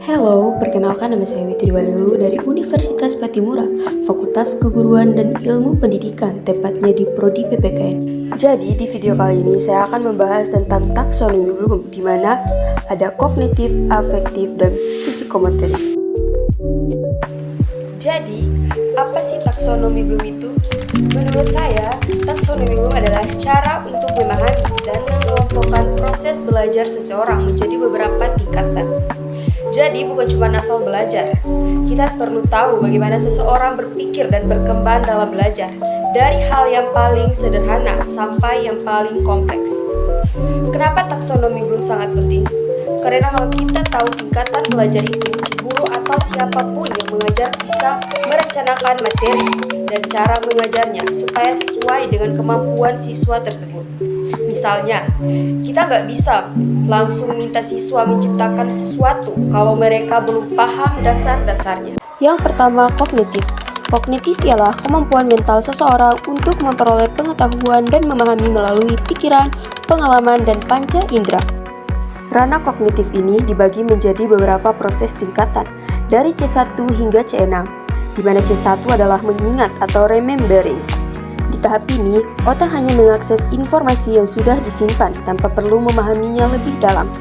Halo, perkenalkan nama saya Witi Walulu dari Universitas Patimura, Fakultas Keguruan dan Ilmu Pendidikan, tepatnya di Prodi PPKN. Jadi, di video kali ini saya akan membahas tentang taksonomi Bloom, di mana ada kognitif, afektif, dan psikomotorik. Jadi, apa sih taksonomi Bloom itu? Menurut saya, taksonomi Bloom adalah cara untuk memahami dan mengelompokkan proses belajar seseorang menjadi beberapa tingkatan. Jadi bukan cuma asal belajar, kita perlu tahu bagaimana seseorang berpikir dan berkembang dalam belajar, dari hal yang paling sederhana sampai yang paling kompleks. Kenapa taksonomi Bloom sangat penting? Karena kalau kita tahu tingkatan belajar itu, guru atau siapapun yang mengajar bisa merencanakan materi dan cara mengajarnya supaya sesuai dengan kemampuan siswa tersebut. Misalnya, kita nggak bisa langsung minta siswa menciptakan sesuatu kalau mereka belum paham dasar-dasarnya. Yang pertama, kognitif. Kognitif ialah kemampuan mental seseorang untuk memperoleh pengetahuan dan memahami melalui pikiran, pengalaman, dan panca indera. Ranah kognitif ini dibagi menjadi beberapa proses tingkatan, dari C1 hingga C6, di mana C1 adalah mengingat atau remembering. Di tahap ini, otak hanya mengakses informasi yang sudah disimpan tanpa perlu memahaminya lebih dalam.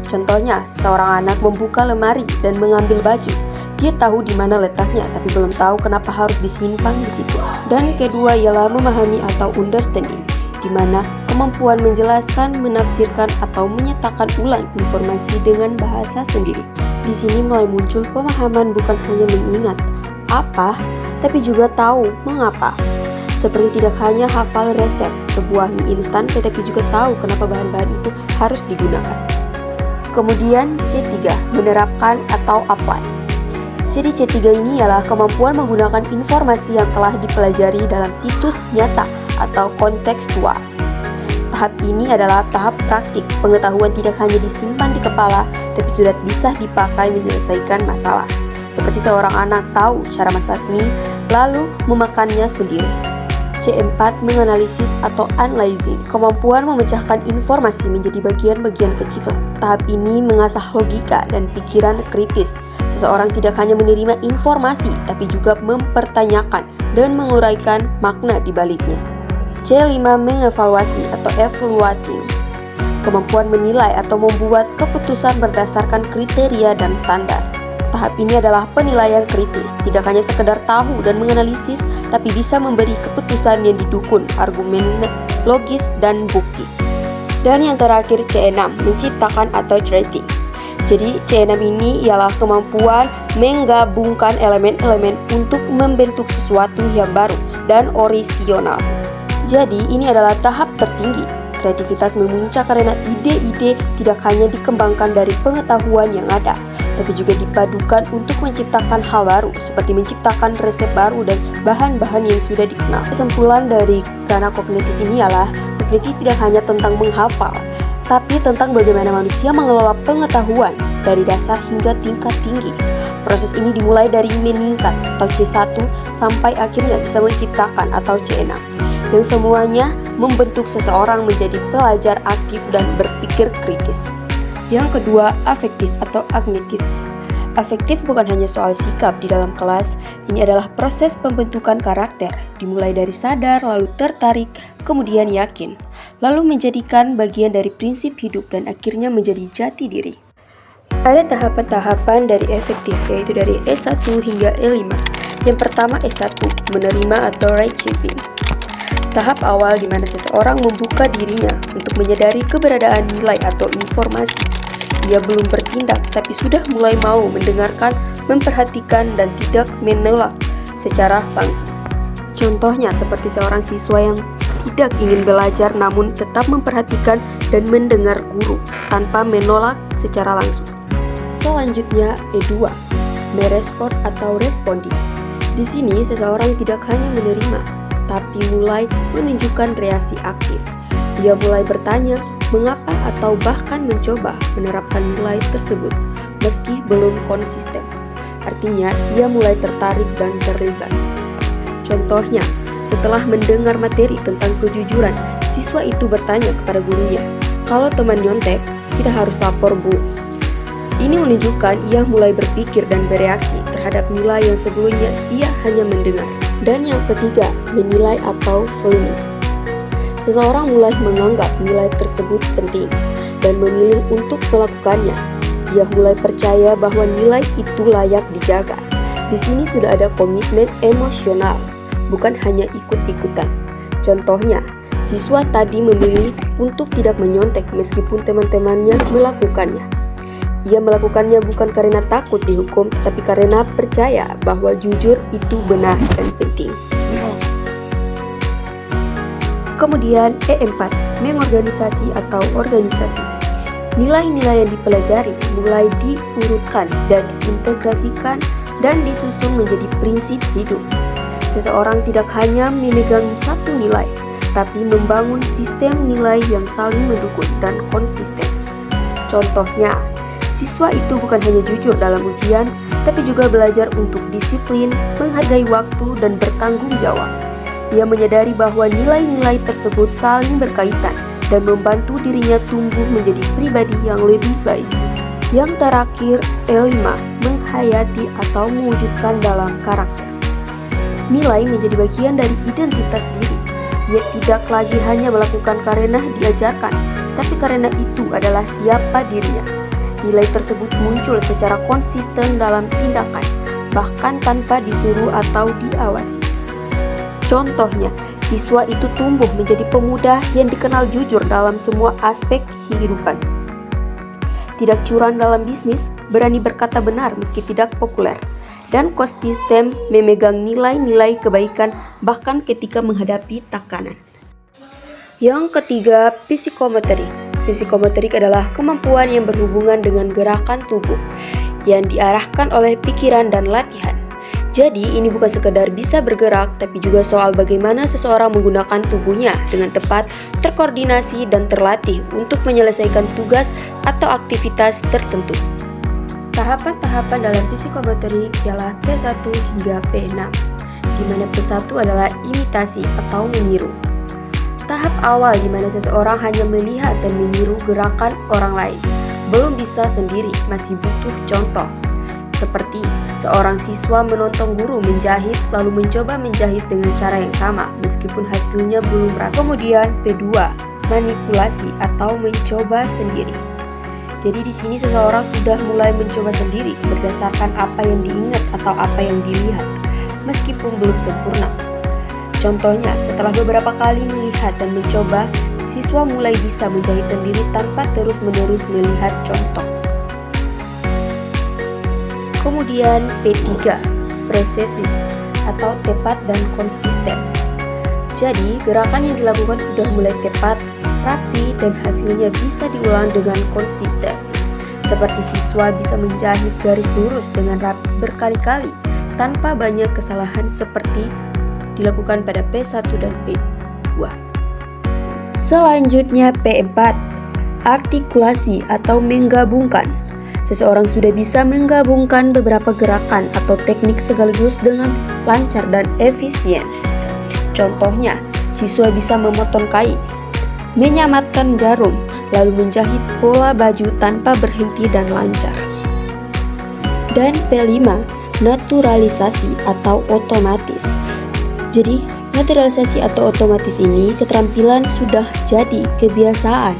Contohnya, seorang anak membuka lemari dan mengambil baju. Dia tahu di mana letaknya, tapi belum tahu kenapa harus disimpan di situ. Dan kedua ialah memahami atau understanding, di mana kemampuan menjelaskan, menafsirkan, atau menyatakan ulang informasi dengan bahasa sendiri. Di sini mulai muncul pemahaman bukan hanya mengingat apa, tapi juga tahu mengapa. Seperti tidak hanya hafal resep sebuah mie instan, tetapi juga tahu kenapa bahan-bahan itu harus digunakan. Kemudian C3, menerapkan atau apply. Jadi C3 ini ialah kemampuan menggunakan informasi yang telah dipelajari dalam situs nyata atau kontekstual. Tahap ini adalah tahap praktik. Pengetahuan tidak hanya disimpan di kepala, tapi sudah bisa dipakai menyelesaikan masalah. Seperti seorang anak tahu cara masak mie, lalu memakannya sendiri. C4, menganalisis atau analyzing, kemampuan memecahkan informasi menjadi bagian-bagian kecil. Tahap ini mengasah logika dan pikiran kritis. Seseorang tidak hanya menerima informasi, tapi juga mempertanyakan dan menguraikan makna di baliknya. C5, mengevaluasi atau evaluating, kemampuan menilai atau membuat keputusan berdasarkan kriteria dan standar. Tahap ini adalah penilaian kritis, tidak hanya sekedar tahu dan menganalisis, tapi bisa memberi keputusan yang didukung argumen logis dan bukti. Dan yang terakhir C6, menciptakan atau creating. Jadi C6 ini ialah kemampuan menggabungkan elemen-elemen untuk membentuk sesuatu yang baru dan orisinal. Jadi ini adalah tahap tertinggi. Kreativitas memuncak karena ide-ide tidak hanya dikembangkan dari pengetahuan yang ada, tapi juga dipadukan untuk menciptakan hal baru, seperti menciptakan resep baru dan bahan-bahan yang sudah dikenal. Kesimpulan dari ranah kognitif ini ialah, kognitif tidak hanya tentang menghafal, tapi tentang bagaimana manusia mengelola pengetahuan dari dasar hingga tingkat tinggi. Proses ini dimulai dari meningkat atau C1 sampai akhirnya bisa menciptakan atau C6. Yang semuanya membentuk seseorang menjadi pelajar aktif dan berpikir kritis. Yang kedua, afektif atau agnitif. Afektif bukan hanya soal sikap di dalam kelas, ini adalah proses pembentukan karakter, dimulai dari sadar, lalu tertarik, kemudian yakin, lalu menjadikan bagian dari prinsip hidup dan akhirnya menjadi jati diri. Ada tahapan-tahapan dari efektif, yaitu dari E1 hingga E5. Yang pertama E1, menerima atau receiving. Tahap awal di mana seseorang membuka dirinya untuk menyadari keberadaan nilai atau informasi. Ia belum bertindak, tapi sudah mulai mau mendengarkan, memperhatikan, dan tidak menolak secara langsung. Contohnya seperti seorang siswa yang tidak ingin belajar namun tetap memperhatikan dan mendengar guru tanpa menolak secara langsung. Selanjutnya E2, merespon atau responding. Di sini seseorang tidak hanya menerima, tapi mulai menunjukkan reaksi aktif. Dia mulai bertanya, mengapa atau bahkan mencoba menerapkan nilai tersebut, meski belum konsisten. Artinya, ia mulai tertarik dan terlibat. Contohnya, setelah mendengar materi tentang kejujuran, siswa itu bertanya kepada gurunya, kalau teman nyontek, kita harus lapor bu. Ini menunjukkan ia mulai berpikir dan bereaksi terhadap nilai yang sebelumnya ia hanya mendengar. Dan yang ketiga, menilai atau valuing. Seseorang mulai menganggap nilai tersebut penting dan memilih untuk melakukannya. Ia mulai percaya bahwa nilai itu layak dijaga. Di sini sudah ada komitmen emosional, bukan hanya ikut-ikutan. Contohnya, siswa tadi memilih untuk tidak menyontek meskipun teman-temannya melakukannya. Ia melakukannya bukan karena takut dihukum, tapi karena percaya bahwa jujur itu benar dan penting. Kemudian E4, mengorganisasi atau organisasi. Nilai-nilai yang dipelajari mulai diurutkan dan diintegrasikan dan disusun menjadi prinsip hidup. Seseorang tidak hanya memegang satu nilai, tapi membangun sistem nilai yang saling mendukung dan konsisten. Contohnya, siswa itu bukan hanya jujur dalam ujian, tapi juga belajar untuk disiplin, menghargai waktu, dan bertanggung jawab. Ia menyadari bahwa nilai-nilai tersebut saling berkaitan dan membantu dirinya tumbuh menjadi pribadi yang lebih baik. Yang terakhir, E5, menghayati atau mewujudkan dalam karakter. Nilai menjadi bagian dari identitas diri. Ia tidak lagi hanya melakukan karena diajarkan, tapi karena itu adalah siapa dirinya. Nilai tersebut muncul secara konsisten dalam tindakan, bahkan tanpa disuruh atau diawasi. Contohnya, siswa itu tumbuh menjadi pemuda yang dikenal jujur dalam semua aspek kehidupan. Tidak curang dalam bisnis, berani berkata benar meski tidak populer, dan konsisten memegang nilai-nilai kebaikan bahkan ketika menghadapi tekanan. Yang ketiga, psikomotorik. Psikomotorik adalah kemampuan yang berhubungan dengan gerakan tubuh yang diarahkan oleh pikiran dan latihan. Jadi, ini bukan sekedar bisa bergerak, tapi juga soal bagaimana seseorang menggunakan tubuhnya dengan tepat, terkoordinasi, dan terlatih untuk menyelesaikan tugas atau aktivitas tertentu. Tahapan-tahapan dalam psikomotorik ialah P1 hingga P6, di mana P1 adalah imitasi atau meniru. Tahap awal di mana seseorang hanya melihat dan meniru gerakan orang lain, belum bisa sendiri, masih butuh contoh. Seperti seorang siswa menonton guru menjahit lalu mencoba menjahit dengan cara yang sama meskipun hasilnya belum rapi. Kemudian P2, manipulasi atau mencoba sendiri. Jadi di sini seseorang sudah mulai mencoba sendiri berdasarkan apa yang diingat atau apa yang dilihat meskipun belum sempurna. Contohnya, setelah beberapa kali melihat dan mencoba, siswa mulai bisa menjahit sendiri tanpa terus-menerus melihat contoh. Kemudian P3, presesis atau tepat dan konsisten. Jadi, gerakan yang dilakukan sudah mulai tepat, rapi, dan hasilnya bisa diulang dengan konsisten. Seperti siswa bisa menjahit garis lurus dengan rapi berkali-kali tanpa banyak kesalahan seperti dilakukan pada P1 dan P2. Selanjutnya P4, artikulasi atau menggabungkan. Seseorang sudah bisa menggabungkan beberapa gerakan atau teknik sekaligus dengan lancar dan efisiens. Contohnya, siswa bisa memotong kain, menyamatkan jarum, lalu menjahit pola baju tanpa berhenti dan lancar. Dan P5, naturalisasi atau otomatis. Jadi, naturalisasi atau otomatis ini keterampilan sudah jadi kebiasaan,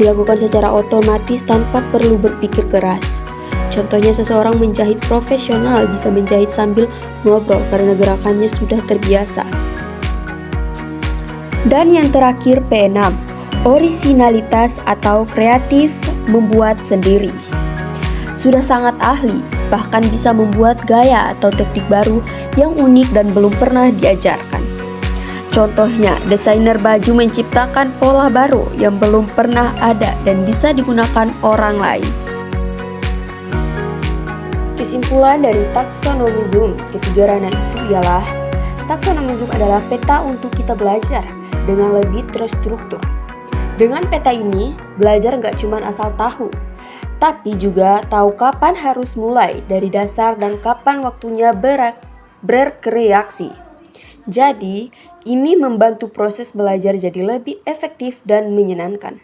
dilakukan secara otomatis tanpa perlu berpikir keras. Contohnya seseorang menjahit profesional bisa menjahit sambil ngobrol karena gerakannya sudah terbiasa. Dan yang terakhir P6, orisinalitas atau kreatif membuat sendiri. Sudah sangat ahli, bahkan bisa membuat gaya atau teknik baru yang unik dan belum pernah diajarkan. Contohnya, desainer baju menciptakan pola baru yang belum pernah ada dan bisa digunakan orang lain. Kesimpulan dari taksonomi Bloom ketiga ranah itu ialah taksonomi Bloom adalah peta untuk kita belajar dengan lebih terstruktur. Dengan peta ini, belajar nggak cuma asal tahu, tapi juga tahu kapan harus mulai dari dasar dan kapan waktunya berkreasi. Jadi, ini membantu proses belajar jadi lebih efektif dan menyenangkan.